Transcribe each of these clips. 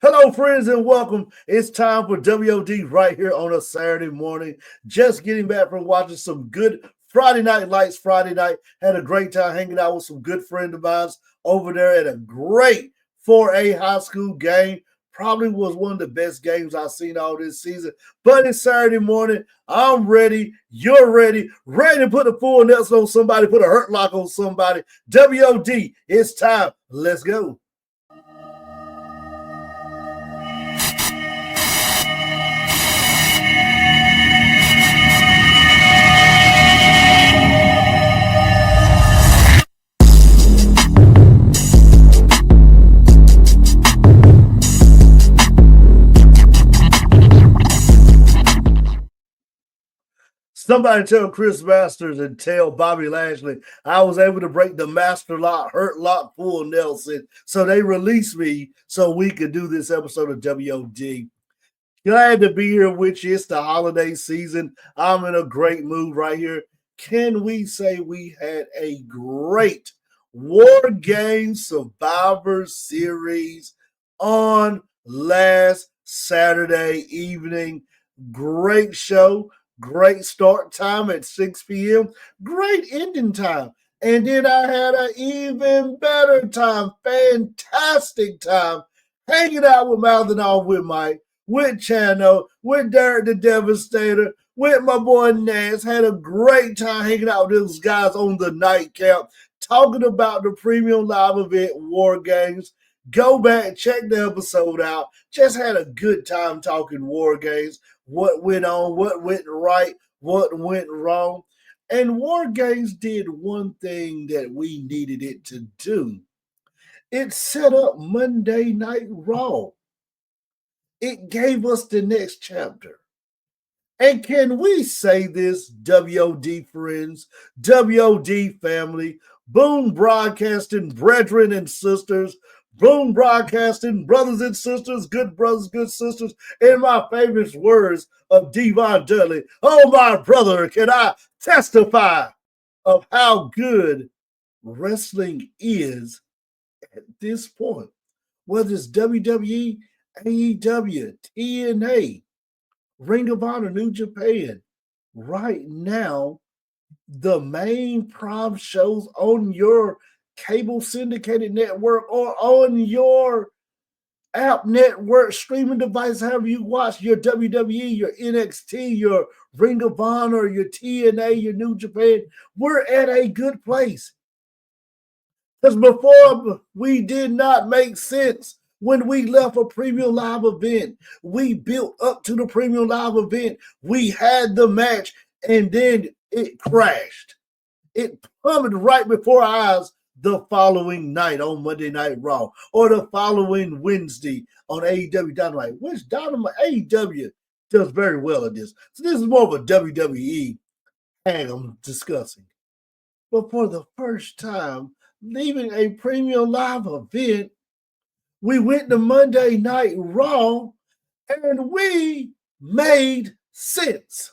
Hello, friends, and welcome. It's time for WOD right here on a Saturday morning. Just getting back from watching some good Friday Night Lights Friday night. Had a great time hanging out with some good friends of mine over there at a great 4A high school game. Probably was one of the best games I've seen all this season. But it's Saturday morning. I'm ready. You're ready. Ready to put a full Nelson on somebody, put a hurt lock on somebody. WOD, it's time. Let's go. Somebody tell Chris Masters and tell Bobby Lashley I was able to break the master lock, hurt lock, full Nelson. So they released me so we could do this episode of WOD. Glad to be here with you. It's the holiday season. I'm in a great mood right here. Can we say we had a great War Games Survivor Series on last Saturday evening? Great show. Great start time at 6 p.m. Great ending time. And then I had an even better time, fantastic time, hanging out with Mouthing Off with Mike, with Chano, with Derek the Devastator, with my boy Nance. Had a great time hanging out with those guys on the nightcap, talking about the premium live event War Games. Go back, check the episode out. Just had a good time talking War Games. What went on, what went right, what went wrong. And War Games did one thing that we needed it to do. It set up Monday Night Raw. It gave us the next chapter. And can we say this, WOD friends, WOD family, Boom Broadcasting brethren and sisters, Boom Broadcasting brothers and sisters, good brothers, good sisters, in my favorite words of Devon Dudley, oh my brother, can I testify of how good wrestling is at this point? Whether it's WWE, AEW, TNA, Ring of Honor, New Japan. Right now, the main prime shows on your cable syndicated network or on your app network streaming device, however you watch your WWE, your NXT, your Ring of Honor, your TNA, your New Japan, we're at a good place. Because before we did not make sense when we left a premium live event. We built up to the premium live event. We had the match and then it crashed. It plummeted right before our eyes the following night on Monday Night Raw or the following Wednesday on AEW Dynamite, which Dynamite AEW does very well at this. So this is more of a WWE hang I'm discussing. But for the first time, leaving a premium live event, we went to Monday Night Raw and we made sense.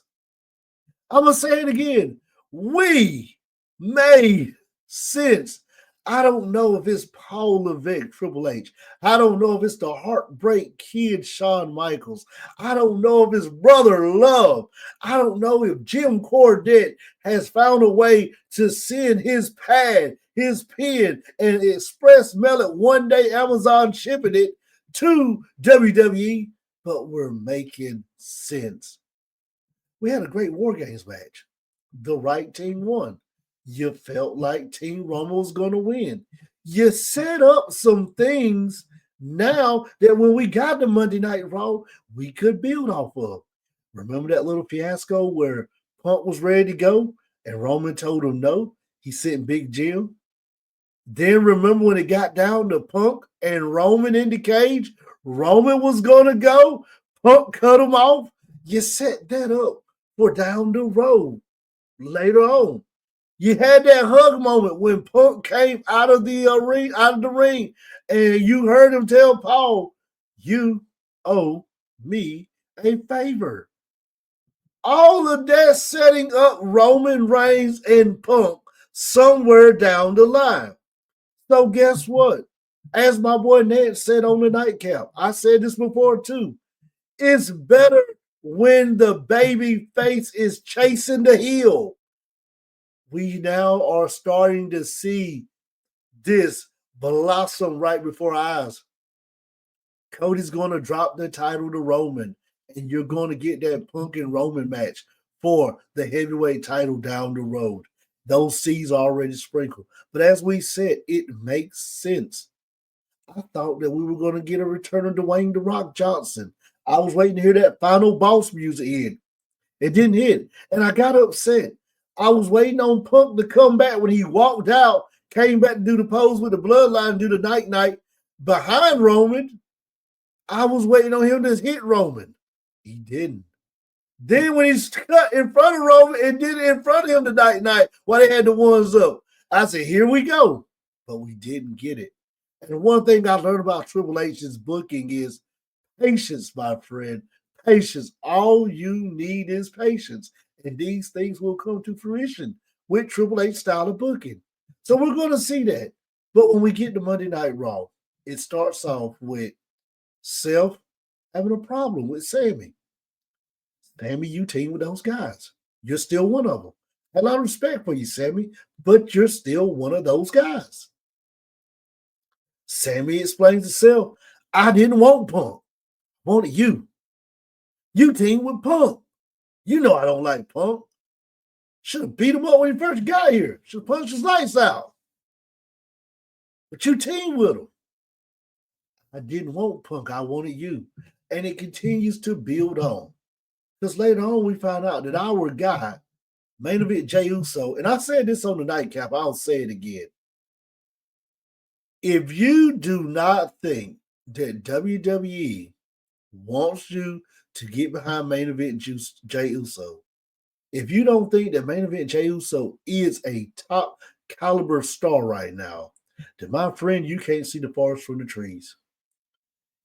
I'm going to say it again. We made sense. I don't know if it's Paul Levesque, Triple H. I don't know if it's the Heartbreak Kid, Shawn Michaels. I don't know if it's Brother Love. I don't know if Jim Cornette has found a way to send his pad, his pen, and express mail it one day, Amazon shipping it to WWE, but we're making sense. We had a great War Games match. The right team won. You felt like Team Roman was going to win. You set up some things now that when we got to Monday Night Raw, we could build off of. Remember that little fiasco where Punk was ready to go and Roman told him no? He sent Big Jim. Then remember when it got down to Punk and Roman in the cage? Roman was going to go. Punk cut him off. You set that up for down the road later on. You had that hug moment when Punk came out of the ring, and you heard him tell Paul, "You owe me a favor." All of that setting up Roman Reigns and Punk somewhere down the line. So guess what? As my boy Ned said on the nightcap, I said this before too. It's better when the baby face is chasing the heel. We now are starting to see this blossom right before our eyes. Cody's going to drop the title to Roman, and you're going to get that Punk and Roman match for the heavyweight title down the road. Those seeds are already sprinkled. But as we said, it makes sense. I thought that we were going to get a return of Dwayne "The Rock" Johnson. I was waiting to hear that final boss music in. It didn't hit, and I got upset. I was waiting on Punk to come back when he walked out, came back to do the pose with the Bloodline, do the night behind Roman. I was waiting on him to hit Roman. He didn't. Then when he's cut in front of Roman and did it in front of him the night while they had the ones up, I said, here we go. But we didn't get it. And one thing I learned about Triple H's booking is patience, my friend. Patience. All you need is patience. And these things will come to fruition with Triple H style of booking. So we're going to see that. But when we get to Monday Night Raw, it starts off with Seth having a problem with Sammy. Sammy, you team with those guys. You're still one of them. I have a lot of respect for you, Sammy, but you're still one of those guys. Sammy explains to Seth, I didn't want Punk. I wanted you. You team with Punk. You know I don't like Punk. Should have beat him up when he first got here. Should have punched his lights out. But you team with him. I didn't want Punk. I wanted you. And it continues to build on. Because later on, we found out that our guy, main event Jey Uso, and I said this on the nightcap, I'll say it again. If you do not think that WWE wants you to get behind main event Jey Uso, if you don't think that main event Jey Uso is a top caliber star right now, then my friend, you can't see the forest from the trees.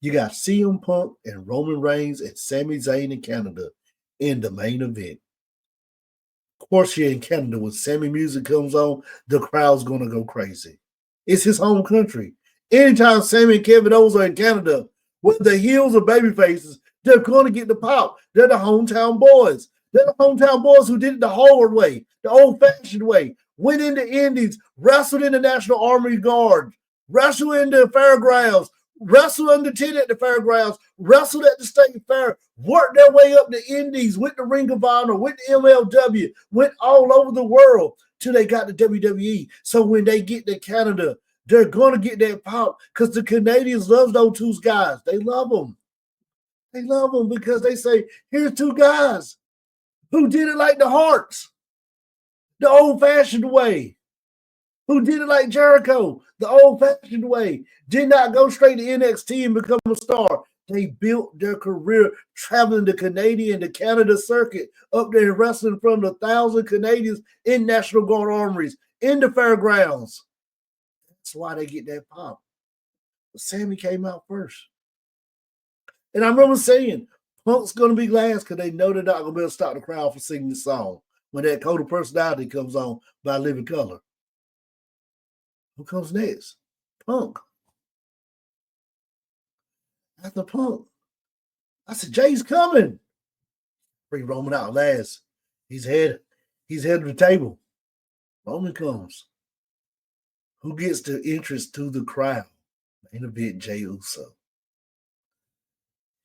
You got CM Punk and Roman Reigns and Sami Zayn in Canada in the main event. Of course, here in Canada, when Sammy music comes on, the crowd's going to go crazy. It's his home country. Anytime Sammy and Kevin Owens are in Canada, with the heels or baby faces, they're going to get the pop. They're the hometown boys. They're the hometown boys who did it the hard way, the old-fashioned way, went into Indies, wrestled in the National Army Guard, wrestled in the fairgrounds, wrestled under 10 at the fairgrounds, wrestled at the state fair, worked their way up the Indies, went to Ring of Honor, went to MLW, went all over the world till they got to WWE. So when they get to Canada, they're going to get that pop because the Canadians love those two guys. They love them. They love them because they say, here's two guys who did it like the Hearts, the old-fashioned way, who did it like Jericho, the old-fashioned way, did not go straight to NXT and become a star. They built their career traveling the Canadian, the Canada circuit, up there wrestling from the 1,000 Canadians in National Guard armories, in the fairgrounds. That's why they get that pop. But Sammy came out first. And I remember saying, Punk's going to be last because they know they're not going to be able to stop the crowd from singing the song when that Code of Personality comes on by Living Color. Who comes next? Punk. After Punk, I said, Jay's coming. Bring Roman out last. He's head of the table. Roman comes. Who gets the interest to the crowd? Main event Jey Uso.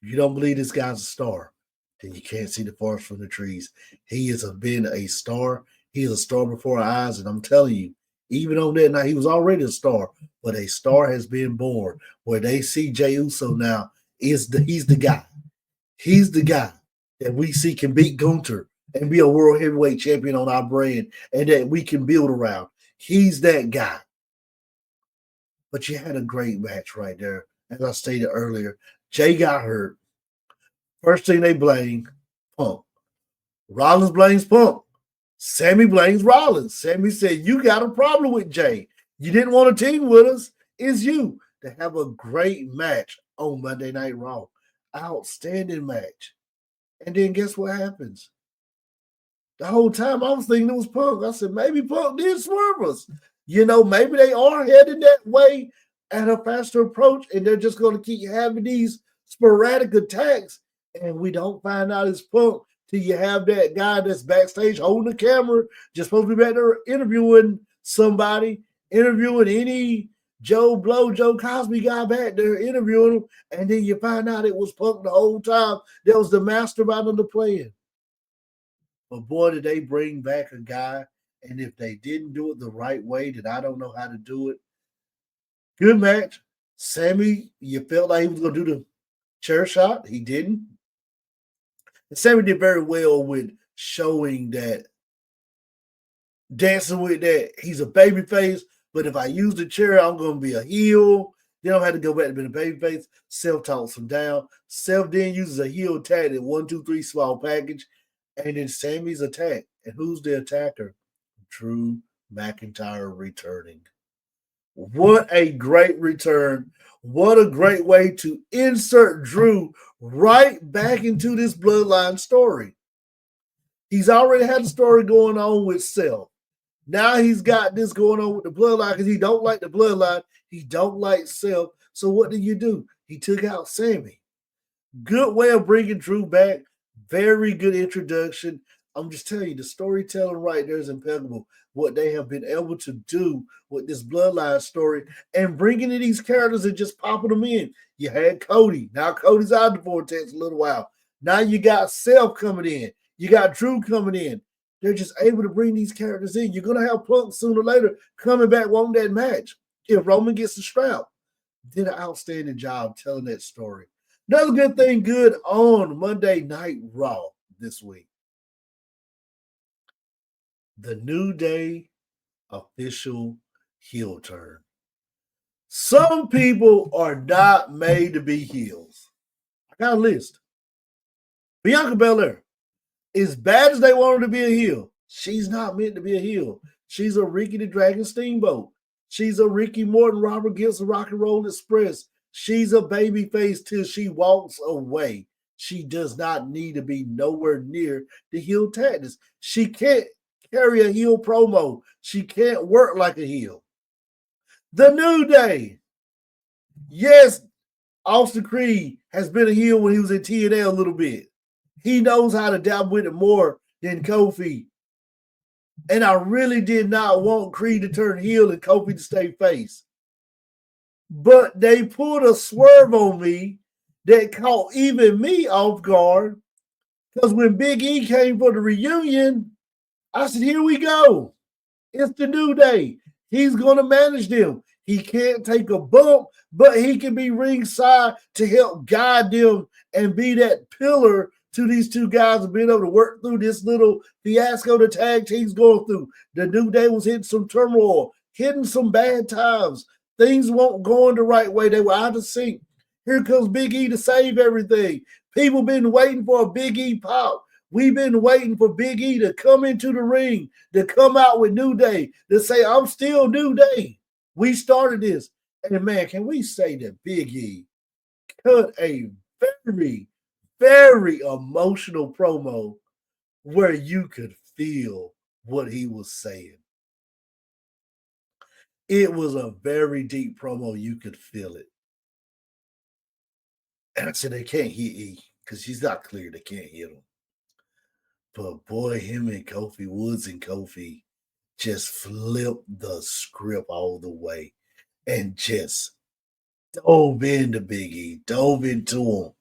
If you don't believe this guy's a star, then you can't see the forest from the trees. He has been a star. He is a star before our eyes, and I'm telling you, even on that night, he was already a star, but a star has been born where they see Jey Uso now. He's the guy. He's the guy that we see can beat Gunther and be a world heavyweight champion on our brand and that we can build around. He's that guy. But you had a great match right there. As I stated earlier, Jay got hurt. First thing they blame, Punk. Rollins blames Punk. Sammy blames Rollins. Sammy said, you got a problem with Jay. You didn't want to team with us. It's you. To have a great match on Monday Night Raw. Outstanding match. And then guess what happens? The whole time I was thinking it was Punk. I said, maybe Punk did swerve us. You know, maybe they are heading that way, at a faster approach, and they're just going to keep having these sporadic attacks, and we don't find out it's Punk till you have that guy that's backstage holding the camera, just supposed to be back there interviewing somebody, interviewing any Joe Blow, Joe Cosby guy back there interviewing him, and then you find out it was Punk the whole time. That was the mastermind of the plan. But boy, did they bring back a guy, and if they didn't do it the right way, then I don't know how to do it. Good match. Sammy, you felt like he was going to do the chair shot. He didn't. And Sammy did very well with showing that, dancing with that he's a baby face, but if I use the chair, I'm going to be a heel. Then I'll have to go back to being a baby face. Seth talks him down. Seth then uses a heel tag in 1, 2, 3 small package. And then Sammy's attack. And who's the attacker? Drew McIntyre returning. What a great return. What a great way to insert Drew right back into this Bloodline story. He's already had a story going on with Seth. Now he's got this going on with the Bloodline because he don't like the Bloodline. He don't like Seth. So what did you do? He took out Sammy. Good way of bringing Drew back. Very good introduction. I'm just telling you, the storytelling right there is impeccable. What they have been able to do with this Bloodline story and bringing in these characters and just popping them in. You had Cody. Now Cody's out of the vortex a little while. Now you got Seth coming in. You got Drew coming in. They're just able to bring these characters in. You're going to have Punk sooner or later coming back wanting that match. If Roman gets the strap, did an outstanding job telling that story. Another good thing good on Monday Night Raw this week. The New Day official heel turn. Some people are not made to be heels. I got a list. Bianca Belair, as bad as they want her to be a heel, she's not meant to be a heel. She's a Ricky the Dragon Steamboat. She's a Ricky Morton, Robert Gibson, Rock and Roll Express. She's a baby face till she walks away. She does not need to be nowhere near the heel tactics. She can't carry a heel promo. She can't work like a heel. The New Day. Yes, Austin Creed has been a heel when he was in TNA a little bit. He knows how to dabble with it more than Kofi. And I really did not want Creed to turn heel and Kofi to stay face. But they pulled a swerve on me that caught even me off guard. Because when Big E came for the reunion, I said, here we go. It's the New Day. He's going to manage them. He can't take a bump, but he can be ringside to help guide them and be that pillar to these two guys and being able to work through this little fiasco the tag team's going through. The New Day was hitting some turmoil, hitting some bad times. Things weren't going the right way. They were out of sync. Here comes Big E to save everything. People been waiting for a Big E pop. We've been waiting for Big E to come into the ring, to come out with New Day, to say, I'm still New Day. We started this. And man, can we say that Big E cut a very, very emotional promo where you could feel what he was saying. It was a very deep promo. You could feel it. And I said, they can't hit E because she's not clear. They can't hit him. But boy, him and Kofi Woods and Kofi just flipped the script all the way and just dove into Big E, dove into him.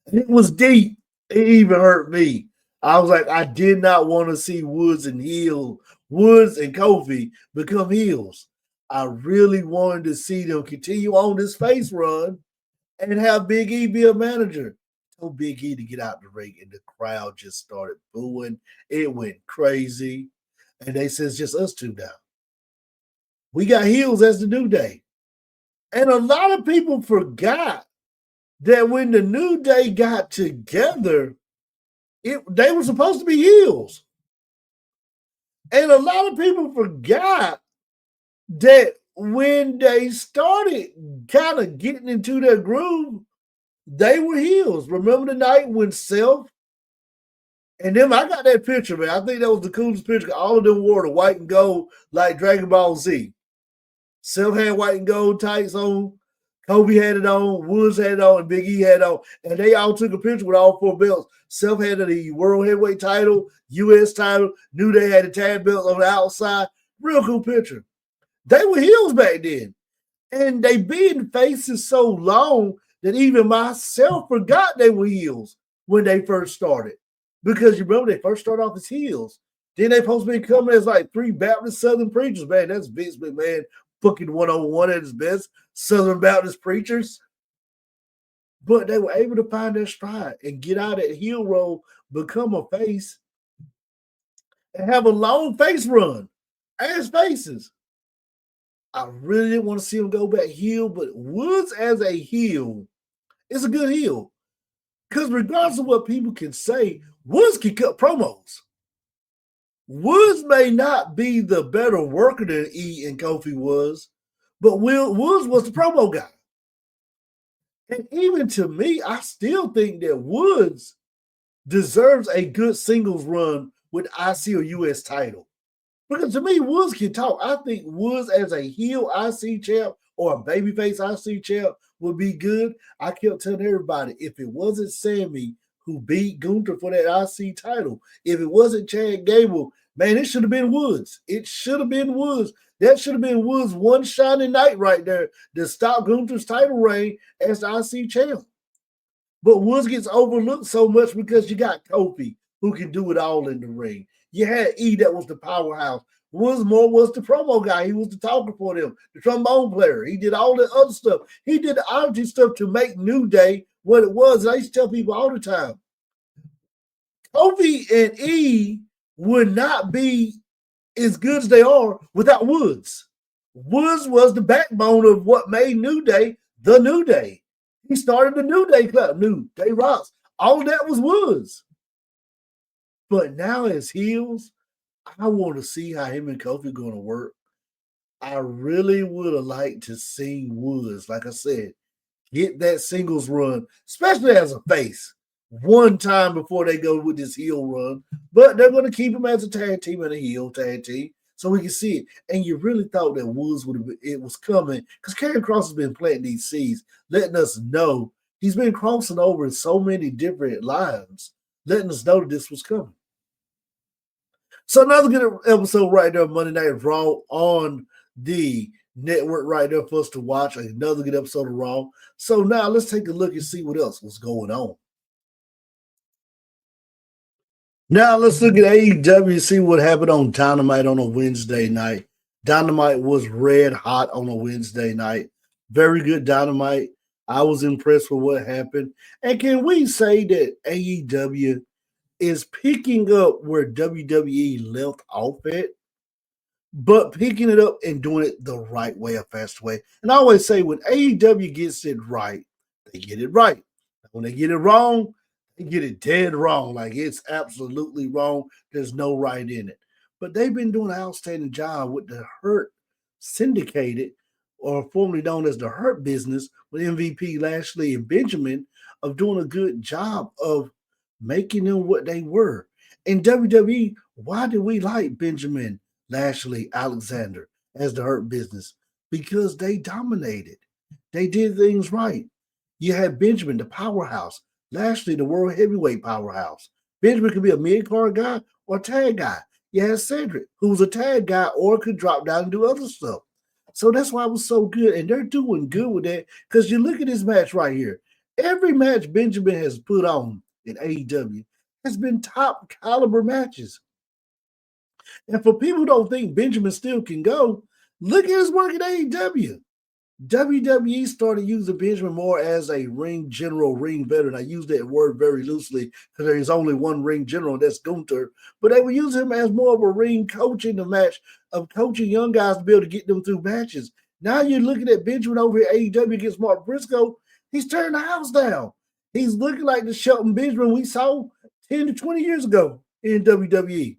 And it was deep. It even hurt me. I was like, I did not want to see Woods and Kofi become heels. I really wanted to see them continue on this face run and have Big E be a manager. Told Big E to get out the ring, and the crowd just started booing. It went crazy. And they said, it's just us two now. We got heels as the New Day. And a lot of people forgot that when the New Day got together, they were supposed to be heels. And a lot of people forgot that when they started kind of getting into their groove, they were heels. Remember the night when Seth and them, I got that picture, man. I think that was the coolest picture. All of them wore the white and gold like Dragon Ball Z. Seth had white and gold tights on. Kobe had it on, Woods had it on, and Big E had it on. And they all took a picture with all 4 belts. Seth had the World Heavyweight title, U.S. title. New Day had the tag belt on the outside. Real cool picture. They were heels back then. And they been faces so long that even myself forgot they were heels when they first started. Because you remember they first started off as heels. Then they supposed to be coming as like 3 Baptist Southern preachers. Man, that's Vince McMahon booking 101 at his best. Southern Baptist preachers. But they were able to find their stride and get out of that heel role, become a face, and have a long face run as faces. I really didn't want to see him go back heel, but Woods as a heel is a good heel. Because regardless of what people can say, Woods can cut promos. Woods may not be the better worker than E and Kofi was, but Woods was the promo guy. And even to me, I still think that Woods deserves a good singles run with IC or US title. Because to me, Woods can talk. I think Woods as a heel IC champ or a babyface IC champ would be good. I kept telling everybody, if it wasn't Sammy who beat Gunther for that IC title, if it wasn't Chad Gable, man, it should have been Woods. It should have been Woods. That should have been Woods' one shining night right there to stop Gunther's title reign as the IC champ. But Woods gets overlooked so much because you got Kofi who can do it all in the ring. You had E that was the powerhouse. Woods more was the promo guy. He was the talker for them, the trombone player. He did all the other stuff. He did the oddity stuff to make New Day what it was. And I used to tell people all the time, Kofi and E would not be as good as they are without Woods. Woods was the backbone of what made New Day the New Day. He started the New Day Club, New Day Rocks. All of that was Woods. But now as heels, I want to see how him and Kofi are going to work. I really would have liked to see Woods, like I said, get that singles run, especially as a face, one time before they go with this heel run. But they're going to keep him as a tag team and a heel tag team so we can see it. And you really thought that Woods would have been, it was coming because Karrion Kross has been planting these seeds, letting us know he's been crossing over in so many different lines, letting us know that this was coming. So another good episode right there, Monday Night Raw on the network right there for us to watch. Another good episode of Raw. So now let's take a look and see what else was going on. Now let's look at AEW and see what happened on Dynamite on a Wednesday night. Dynamite was red hot on a Wednesday night. Very good Dynamite. I was impressed with what happened. And can we say that AEW is picking up where WWE left off at, but picking it up and doing it the right way, a fast way. And I always say when AEW gets it right, they get it right. When they get it wrong, they get it dead wrong. Like it's absolutely wrong. There's no right in it. But they've been doing an outstanding job with the Hurt Syndicated, or formerly known as the Hurt Business, with MVP Lashley and Benjamin, of doing a good job of making them what they were. In WWE, why do we like Benjamin, Lashley, Alexander as the Hurt Business? Because they dominated. They did things right. You had Benjamin, the powerhouse. Lashley, the world heavyweight powerhouse. Benjamin could be a mid-card guy or a tag guy. You had Cedric, who was a tag guy or could drop down and do other stuff. So that's why it was so good. And they're doing good with that because you look at this match right here. Every match Benjamin has put on in AEW has been top caliber matches. And for people who don't think Benjamin still can go, look at his work at AEW. WWE started using Benjamin more as a ring general, ring veteran. I use that word very loosely because there is only one ring general, and that's Gunther. But they would use him as more of a ring coach in the match, of coaching young guys to be able to get them through matches. Now you're looking at Benjamin over here at AEW against Mark Briscoe. He's turning the house down. He's looking like the Shelton Benjamin we saw 10 to 20 years ago in WWE.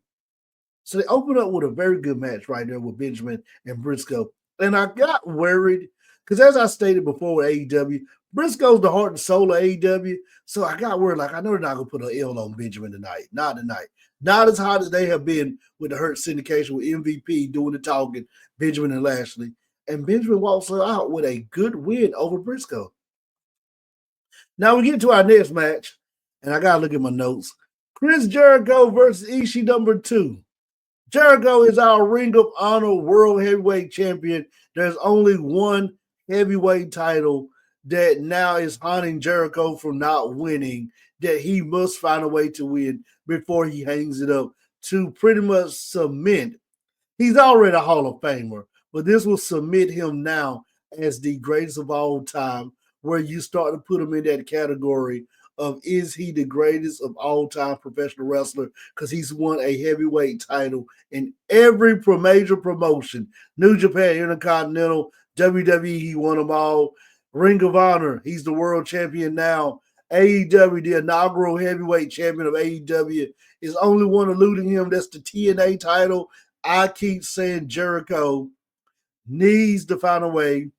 So they opened up with a very good match right there with Benjamin and Briscoe. And I got worried because, as I stated before with AEW, Briscoe's the heart and soul of AEW. So I got worried, like, I know they're not going to put an L on Benjamin tonight. Not tonight. Not as hot as they have been with the Hurt Syndication with MVP doing the talking, Benjamin and Lashley. And Benjamin walks out with a good win over Briscoe. Now we get to our next match, and I gotta look at my notes. Chris Jericho versus Ishii number 2. Jericho is our Ring of Honor World Heavyweight Champion. There's only one heavyweight title that now is haunting Jericho from not winning, that he must find a way to win before he hangs it up to pretty much cement. He's already a Hall of Famer, but this will cement him now as the greatest of all time, where you start to put him in that category of, is he the greatest of all time professional wrestler? Because he's won a heavyweight title in every major promotion. New Japan, Intercontinental, WWE, he won them all. Ring of Honor, he's the world champion now. AEW, the inaugural heavyweight champion of AEW, is only one eluding him. That's the TNA title. I keep saying Jericho needs to find a way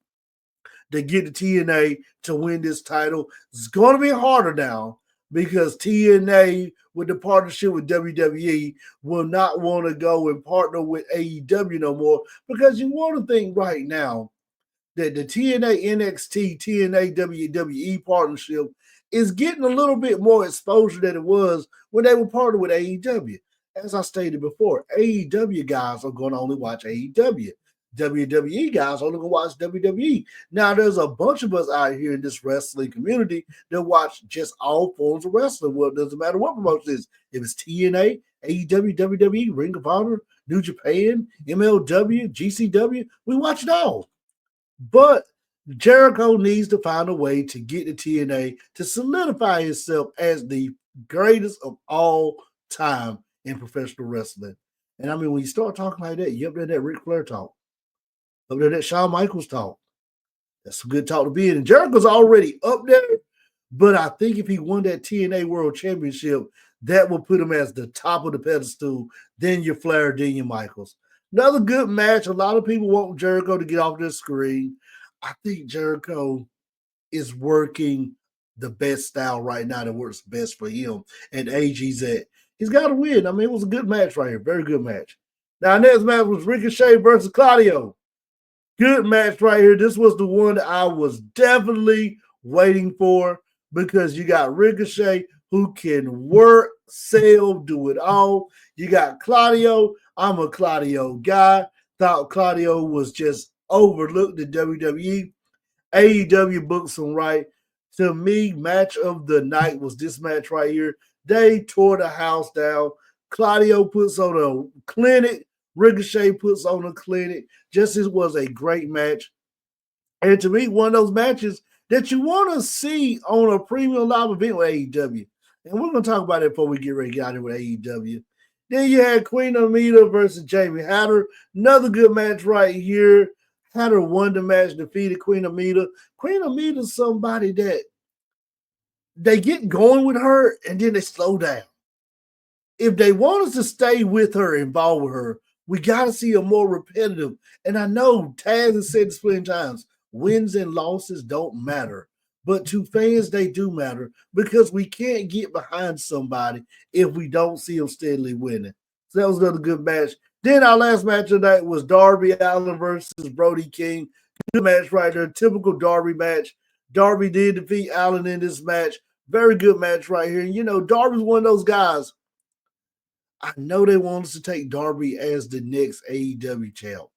to get the TNA to win this title. It's going to be harder now because TNA, with the partnership with WWE, will not want to go and partner with AEW no more, because you want to think right now that the TNA NXT, TNA WWE partnership is getting a little bit more exposure than it was when they were partnered with AEW. As I stated before, AEW guys are going to only watch AEW. WWE guys are only going to watch WWE. Now, there's a bunch of us out here in this wrestling community that watch just all forms of wrestling. Well, it doesn't matter what promotion it is. If it's TNA, AEW, WWE, Ring of Honor, New Japan, MLW, GCW, we watch it all. But Jericho needs to find a way to get the TNA to solidify himself as the greatest of all time in professional wrestling. And I mean, when you start talking like that, you up there that Ric Flair talk, up there that Shawn Michaels talk. That's some good talk to be in. And Jericho's already up there, but I think if he won that TNA World Championship, that will put him as the top of the pedestal, then your Flair, then your Michaels. Another good match. A lot of people want Jericho to get off the screen. I think Jericho is working the best style right now that works best for him and age he's at. He's got to win. I mean, it was a good match right here. Very good match. Now, next match was Ricochet versus Claudio. Good match right here. This was the one that I was definitely waiting for, because you got Ricochet, who can work, sell, do it all. You got Claudio. I'm a Claudio guy. Thought Claudio was just overlooked in WWE. AEW books him right. To me, match of the night was this match right here. They tore the house down. Claudio puts on a clinic. Ricochet puts on a clinic. Just as was a great match. And to me, one of those matches that you want to see on a premium live event with AEW. And we're going to talk about it before we get ready to get out here with AEW. Then you had Queen Amita versus Jamie Hatter. Another good match right here. Hatter won the match, defeated Queen Amita. Queen Amita's somebody that they get going with her and then they slow down. If they want us to stay with her, involved with her, we got to see a more repetitive. And I know Taz has said this plenty times, wins and losses don't matter. But to fans, they do matter, because we can't get behind somebody if we don't see them steadily winning. So that was another good match. Then our last match of the night was Darby Allin versus Brody King. Good match right there. Typical Darby match. Darby did defeat Allin in this match. Very good match right here. And, you know, Darby's one of those guys. I know they want us to take Darby as the next AEW champ.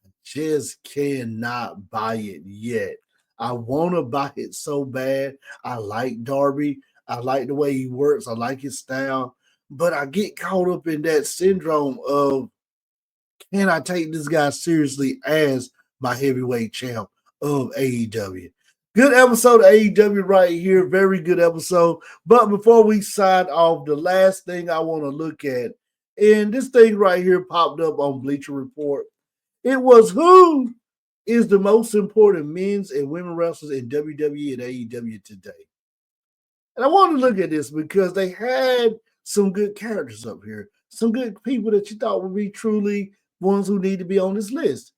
I just cannot buy it yet. I want to buy it so bad. I like Darby. I like the way he works. I like his style. But I get caught up in that syndrome of, can I take this guy seriously as my heavyweight champ of AEW? Good episode of AEW right here. Very good episode. But before we sign off, the last thing I want to look at, and this thing right here popped up on Bleacher Report. It was, who is the most important men's and women wrestlers in WWE and AEW today? And I want to look at this because they had some good characters up here. Some good people that you thought would be truly ones who need to be on this list.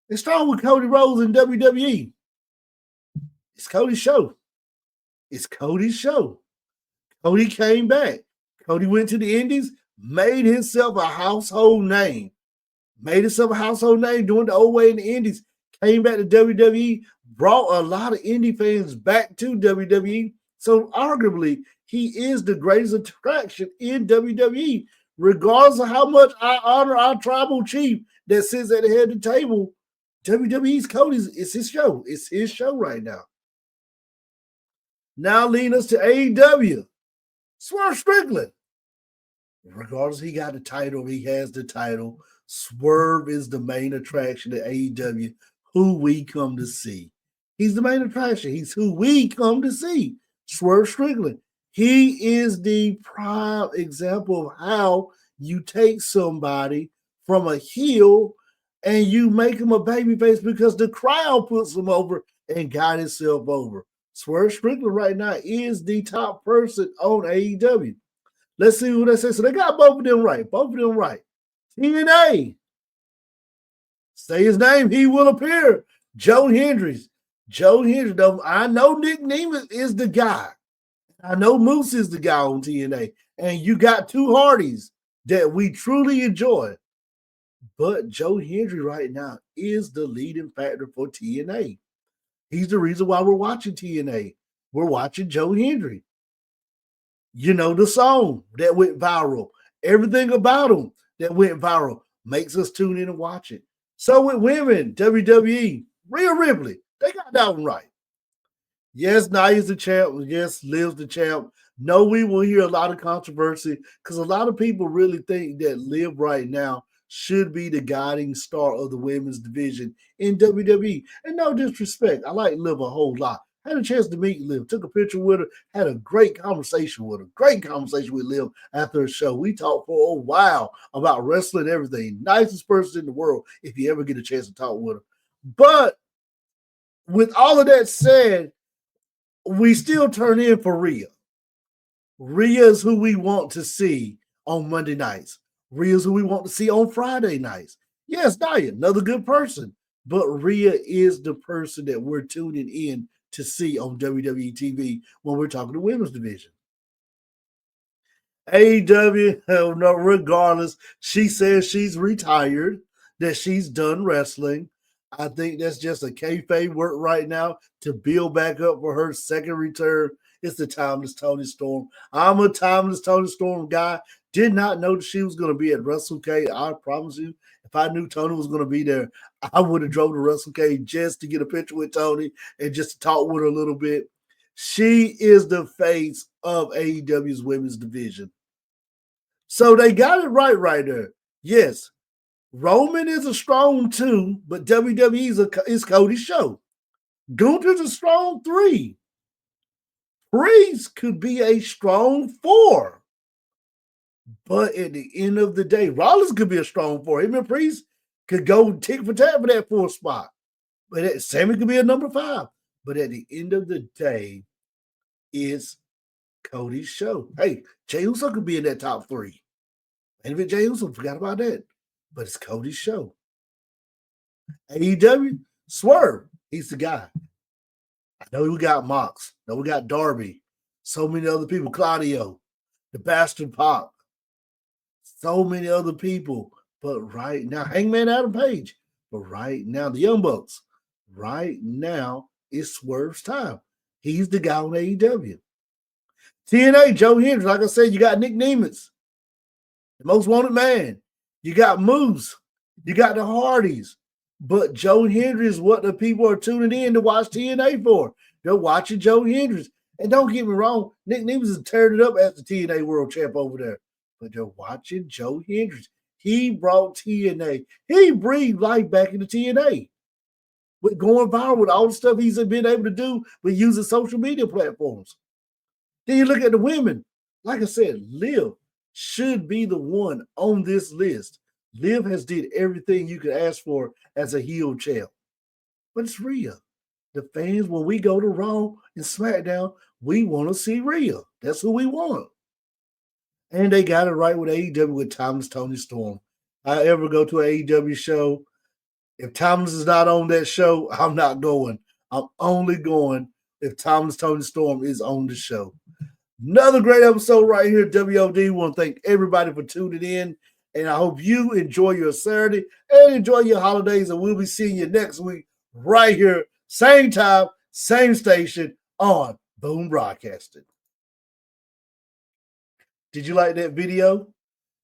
It started with Cody Rhodes in WWE. It's Cody's show. It's Cody's show. Cody came back. Cody went to the Indies, made himself a household name. Made himself a household name doing the old way in the Indies. came back to WWE, brought a lot of indie fans back to WWE. So arguably, he is the greatest attraction in WWE. Regardless of how much I honor our tribal chief that sits at the head of the table, WWE's Cody's, it's his show. It's his show right now. Now leading us to AEW. Swerve Strickland. Regardless, he got the title, he has the title. Swerve is the main attraction at AEW, who we come to see. He's the main attraction. He's who we come to see. Swerve Strickland. He is the prime example of how you take somebody from a heel and you make him a babyface because the crowd puts him over and got himself over. Swerve Strickland right now is the top person on AEW. Let's see what they say. So they got both of them right. Both of them right. TNA. Say his name. He will appear. Joe Hendricks. Joe Hendricks. I know Nick Nemeth is the guy. I know Moose is the guy on TNA. And you got two Hardys that we truly enjoy. But Joe Hendry right now is the leading factor for TNA. He's the reason why we're watching TNA. We're watching Joe Hendry. You know, the song that went viral, everything about him that went viral makes us tune in and watch it. So with women, WWE, Rhea Ripley, they got that one right. Yes, Nia's the champ. Yes, Liv's the champ. No, we will hear a lot of controversy because a lot of people really think that Liv right now should be the guiding star of the women's division in WWE. And no disrespect, I like Liv a whole lot. Had a chance to meet Liv, took a picture with her, had a great conversation with her. Great conversation with Liv after a show. We talked for a while about wrestling and everything. Nicest person in the world if you ever get a chance to talk with her. But with all of that said, we still turn in for Rhea. Rhea is who we want to see on Monday nights. Rhea is who we want to see on Friday nights. Yes, Nia, another good person. But Rhea is the person that we're tuning in to see on WWE TV when we're talking the women's division. AEW, no, regardless, she says she's retired, that she's done wrestling. I think that's just a kayfabe work right now to build back up for her second return. It's the Timeless Toni Storm. I'm a Timeless Toni Storm guy. Did not know that she was going to be at Wrestle K. I promise you, if I knew Toni was going to be there, I would have drove to Wrestle K just to get a picture with Toni and just to talk with her a little bit. She is the face of AEW's women's division. So they got it right there. Yes, Roman is a strong 2, but WWE is Cody's show. Gunther's a strong 3. Priest could be a strong 4. But at the end of the day, Rollins could be a strong 4. Him and Priest could go tick for tat for that 4th spot. But Sammy could be a number 5. But at the end of the day, it's Cody's show. Hey, Jey Uso could be in that top 3. And if it's Jey Uso, forgot about that. But it's Cody's show. AEW, Swerve, he's the guy. I know we got Mox. I know we got Darby. So many other people. Claudio, the Bastard Pop. So many other people. But right now, Hangman Adam Page. But right now, the Young Bucks. Right now, it's Swerve's time. He's the guy on AEW. TNA, Joe Hendricks. Like I said, you got Nick Nemeth, the most wanted man. You got Moose. You got the Hardys. But Joe Hendricks is what the people are tuning in to watch TNA for. They're watching Joe Hendricks. And don't get me wrong, Nick Nemeth is tearing it up as the TNA World Champ over there. But they're watching Joe Hendricks. He brought TNA. He breathed life back into TNA. With going viral with all the stuff he's been able to do with using social media platforms. Then you look at the women. Like I said, Liv should be the one on this list. Liv has did everything you could ask for as a heel champ. But it's Rhea. The fans, when we go to Raw and SmackDown, we want to see Rhea. That's who we want. And they got it right with AEW with Timeless Toni Storm. I ever go to an AEW show, if Timeless is not on that show, I'm not going. I'm only going if Timeless Toni Storm is on the show. Another great episode right here at WOD. I want to thank everybody for tuning in. And I hope you enjoy your Saturday and enjoy your holidays. And we'll be seeing you next week right here, same time, same station on Boom Broadcasting. Did you like that video?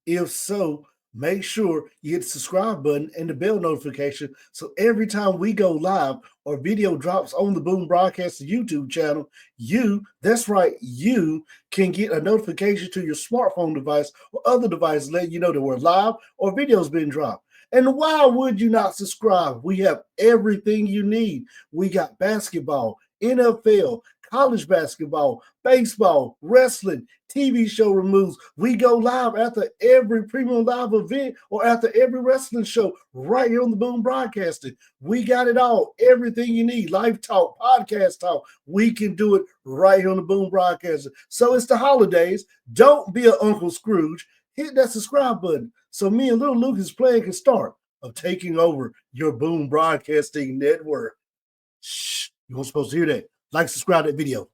If so, make sure you hit the subscribe button and the bell notification so every time we go live or video drops on the Boom Broadcasting YouTube channel, that's right, you can get a notification to your smartphone device or other device letting you know that we're live or videos being dropped. And why would you not subscribe? We have everything you need. We got basketball, NFL, college basketball, baseball, wrestling, TV show removes. We go live after every premium live event or after every wrestling show right here on the Boom Broadcasting. We got it all, everything you need. Live talk, podcast talk. We can do it right here on the Boom Broadcasting. So it's the holidays. Don't be an Uncle Scrooge. Hit that subscribe button so me and little Lucas plan can start of taking over your Boom Broadcasting network. Shh, you weren't supposed to hear that. Like, subscribe to that video.